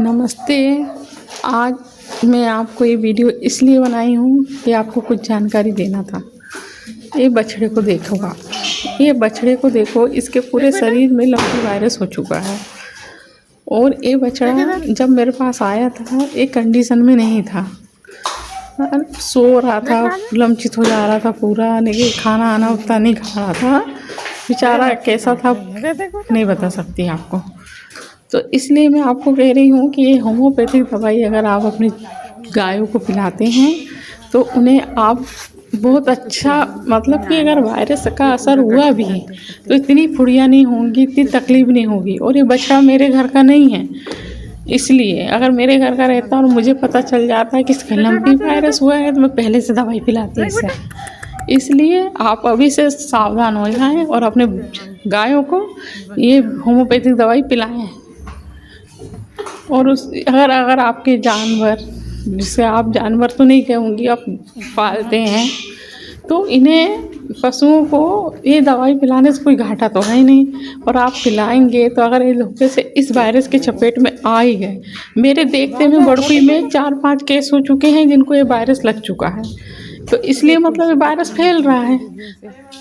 नमस्ते। आज मैं आपको ये वीडियो इसलिए बनाई हूँ कि आपको कुछ जानकारी देना था। ये बछड़े को देखो आप, ये बछड़े को देखो, इसके पूरे शरीर में लंपी वायरस हो चुका है। और ये बछड़ा जब मेरे पास आया था एक कंडीशन में नहीं था, सो रहा था, लमचित हो जा रहा था पूरा, नहीं खाना आना उतना नहीं खा रहा था बेचारा। कैसा था नहीं बता सकती आपको। तो इसलिए मैं आपको कह रही हूँ कि ये होम्योपैथिक दवाई अगर आप अपनी गायों को पिलाते हैं तो उन्हें आप बहुत अच्छा, मतलब कि अगर वायरस का असर हुआ भी है तो इतनी फुड़ियाँ नहीं होंगी, इतनी तकलीफ नहीं होगी। और ये बछड़ा मेरे घर का नहीं है, इसलिए अगर मेरे घर का रहता और मुझे पता चल जाता है कि इसका लंपी वायरस हुआ है तो मैं पहले से दवाई पिलाती इसे। इसलिए आप अभी से सावधान हो जाएं और अपने गायों को ये होम्योपैथिक दवाई पिलाएं। और अगर आपके जानवर, जिसे आप जानवर तो नहीं कहूँगी, आप पालते हैं, तो इन्हें पशुओं को ये दवाई पिलाने से कोई घाटा तो है ही नहीं। और आप पिलाएंगे तो अगर ये धोखे से इस वायरस के चपेट में आ ही गए, मेरे देखते में बड़कुई में 4-5 केस हो चुके हैं जिनको ये वायरस लग चुका है। तो इसलिए मतलब ये वायरस फैल रहा है,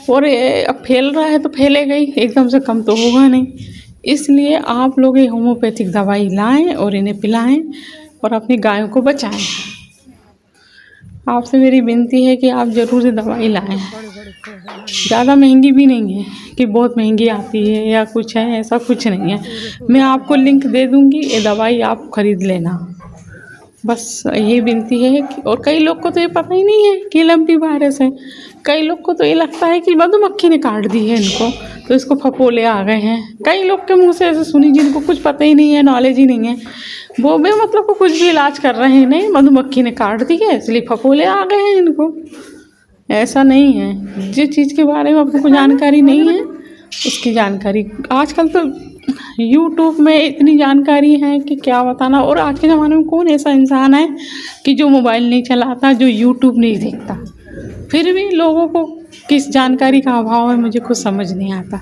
और अब फैल रहा है तो फैलेगा ही, एकदम से कम तो होगा नहीं। इसलिए आप लोग ये होम्योपैथिक दवाई लाएं और इन्हें पिलाएं और अपनी गायों को बचाएं। आपसे मेरी विनती है कि आप ज़रूर से दवाई लाएं। ज़्यादा महंगी भी नहीं है कि बहुत महंगी आती है या कुछ है, ऐसा कुछ नहीं है। मैं आपको लिंक दे दूँगी, ये दवाई आप ख़रीद लेना, बस यही विनती है। और कई लोग को तो ये पता ही नहीं है कि लंपी वायरस है। कई लोग को तो ये लगता है कि मधुमक्खी ने काट दी है इनको, तो इसको फफोले आ गए हैं। कई लोग के मुंह से ऐसे सुनी जिनको कुछ पता ही नहीं है, नॉलेज ही नहीं है, वो भी मतलब को कुछ भी इलाज कर रहे हैं, नहीं मधुमक्खी ने काट दी है इसलिए फफोले आ गए हैं इनको। ऐसा नहीं है। जिस चीज़ के बारे में आपको जानकारी नहीं है उसकी जानकारी आजकल तो यूट्यूब में इतनी जानकारी है कि क्या बताना। और आज के ज़माने में कौन ऐसा इंसान है कि जो मोबाइल नहीं चलाता, जो यूट्यूब नहीं देखता। फिर भी लोगों को किस जानकारी का अभाव है मुझे कुछ समझ नहीं आता।